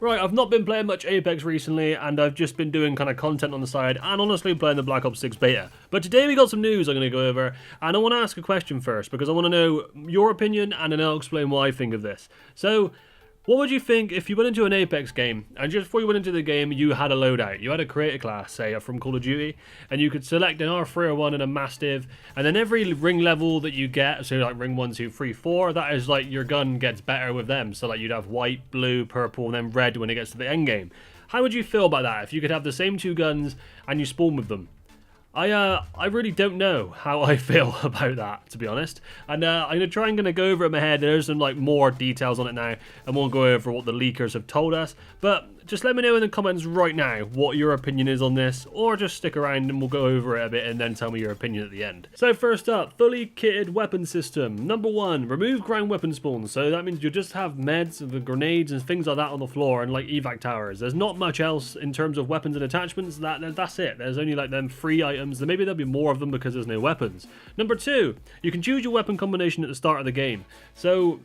Right, I've not been playing much Apex recently, and I've just been doing kind of content on the side, and honestly playing the Black Ops 6 beta. But today we got some news I'm going to go over, and I want to ask a question first, because I want to know your opinion, and then I'll explain what I think of this. So, what would you think if you went into an Apex game, and just before you went into the game, you had a loadout? You had a creator class, say, from Call of Duty, and you could select an R301 and a Mastiff, and then every ring level that you get, so like ring 1, 2, 3, 4, that is like your gun gets better with them. So like you'd have white, blue, purple, and then red when it gets to the end game. How would you feel about that if you could have the same two guns and you spawn with them? I really don't know how I feel about that, to be honest. And I'm going to go over it in my head. There's some like more details on it now, and we'll go over what the leakers have told us. But just let me know in the comments right now what your opinion is on this, or just stick around and we'll go over it a bit and then tell me your opinion at the end. So first up, fully kitted weapon system. Number 1, remove ground weapon spawns. So that means you just have meds and grenades and things like that on the floor and like evac towers. There's not much else in terms of weapons and attachments. That's it. There's only like them 3 items. Maybe there'll be more of them because there's no weapons. Number 2, you can choose your weapon combination at the start of the game. So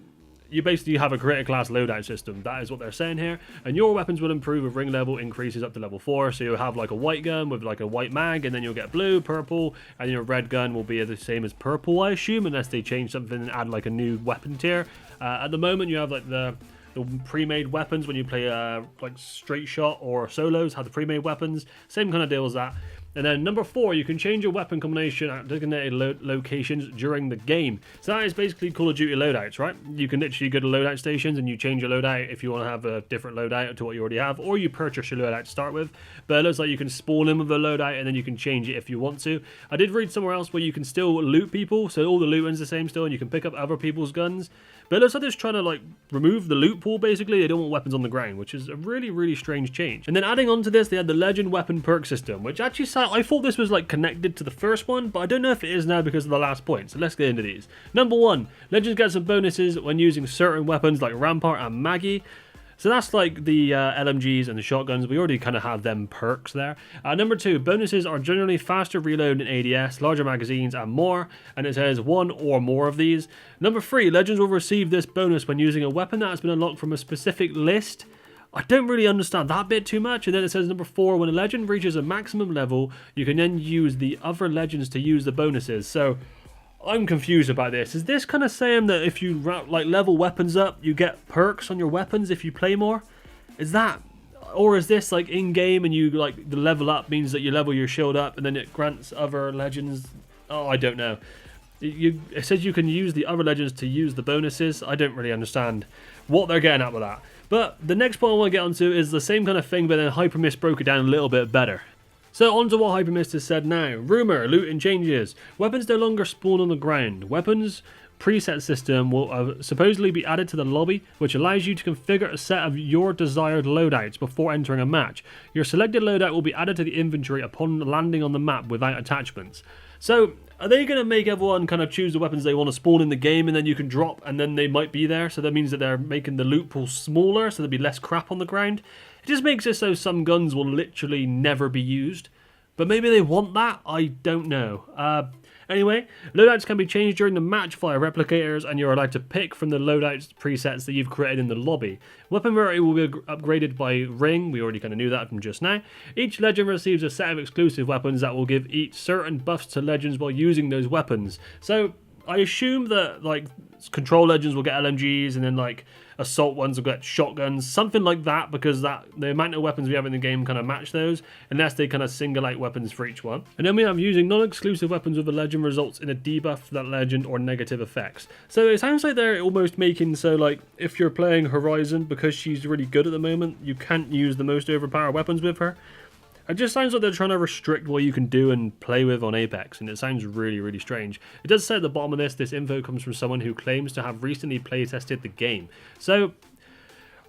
you basically have a creator class loadout system. That is what they're saying here. And your weapons will improve with ring level increases up to level 4. So you'll have like a white gun with like a white mag, and then you'll get blue, purple, and your red gun will be the same as purple, I assume, unless they change something and add like a new weapon tier. At the moment, you have like the pre-made weapons when you play like straight shot or solos, have the pre-made weapons. Same kind of deal as that. And then number 4, you can change your weapon combination at designated locations during the game. So that is basically Call of Duty loadouts, right? You can literally go to loadout stations and you change your loadout if you want to have a different loadout to what you already have, or you purchase your loadout to start with. But it looks like you can spawn in with a loadout and then you can change it if you want to. I did read somewhere else where you can still loot people, so all the looting's the same still, and you can pick up other people's guns. But it looks like they're trying to like remove the loot pool, basically. They don't want weapons on the ground, which is a really, really strange change. And then adding on to this, they had the Legend Weapon perk system, which actually I thought this was like connected to the first one, but I don't know if it is now because of the last point. So let's get into these. Number 1, Legends get some bonuses when using certain weapons like Rampart and Maggie. So that's like the LMGs and the shotguns. We already kind of have them perks there. Number 2, bonuses are generally faster reload in ADS, larger magazines, and more. And it says 1 or more of these. Number 3, Legends will receive this bonus when using a weapon that has been unlocked from a specific list. I don't really understand that bit too much. And then it says number 4, when a legend reaches a maximum level, you can then use the other legends to use the bonuses. So I'm confused about this. Is this kind of saying that if you like level weapons up, you get perks on your weapons if you play more? Is that, or is this like in game and you like the level up means that you level your shield up and then it grants other legends? Oh, I don't know. It says you can use the other legends to use the bonuses. I don't really understand what they're getting at with that. But the next point I want to get onto is the same kind of thing, but then Hypermist broke it down a little bit better. So on to what Hypermist has said now. Rumour, looting changes. Weapons no longer spawn on the ground. Weapons preset system will supposedly be added to the lobby, which allows you to configure a set of your desired loadouts before entering a match. Your selected loadout will be added to the inventory upon landing on the map without attachments. So are they going to make everyone kind of choose the weapons they want to spawn in the game and then you can drop and then they might be there? So that means that they're making the loot pool smaller so there'll be less crap on the ground. It just makes it so some guns will literally never be used. But maybe they want that? I don't know. Anyway, loadouts can be changed during the match via replicators, and you're allowed to pick from the loadouts presets that you've created in the lobby. Weapon variety will be upgraded by ring. We already kind of knew that from just now. Each legend receives a set of exclusive weapons that will give each certain buffs to legends while using those weapons. So I assume that like control legends will get LMGs and then like assault ones will get shotguns, something like that, because that the amount of weapons we have in the game kind of match those, unless they kind of single out weapons for each one. And then we have using non-exclusive weapons with a legend results in a debuff for that legend or negative effects. So it sounds like they're almost making so like if you're playing Horizon, because she's really good at the moment, you can't use the most overpowered weapons with her. It just sounds like they're trying to restrict what you can do and play with on Apex, and it sounds really, really strange. It does say at the bottom of this info comes from someone who claims to have recently playtested the game. So,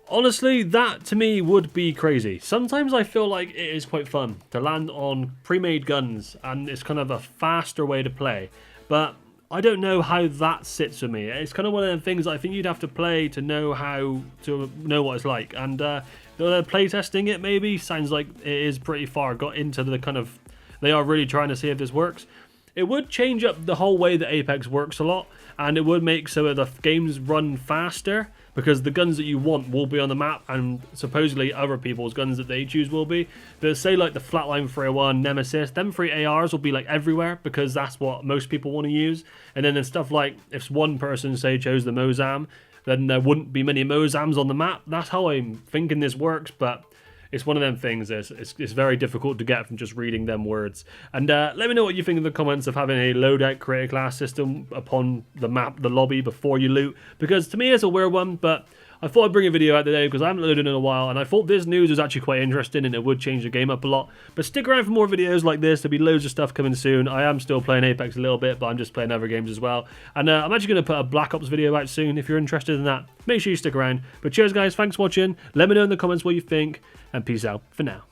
honestly, that to me would be crazy. Sometimes I feel like it is quite fun to land on pre-made guns, and it's kind of a faster way to play. But I don't know how that sits with me. It's kind of one of the things I think you'd have to play to know what it's like. And playtesting it maybe sounds like it is pretty far got into the kind of, they are really trying to see if this works. It would change up the whole way that Apex works a lot, and it would make so that the games run faster. because the guns that you want will be on the map, and supposedly other people's guns that they choose will be. But say like the Flatline 301, Nemesis, them 3 ARs will be like everywhere because that's what most people want to use. And then there's stuff like if one person say chose the Mozam, then there wouldn't be many Mozams on the map. That's how I'm thinking this works, but it's one of them things. It's very difficult to get from just reading them words. And let me know what you think in the comments of having a loadout creator class system upon the map, the lobby, before you loot. Because to me it's a weird one, but I thought I'd bring a video out today because I haven't loaded in a while, and I thought this news was actually quite interesting and it would change the game up a lot. But stick around for more videos like this. There'll be loads of stuff coming soon. I am still playing Apex a little bit, but I'm just playing other games as well. And I'm actually going to put a Black Ops video out soon. If you're interested in that, make sure you stick around. But cheers guys, thanks for watching. Let me know in the comments what you think, and peace out for now.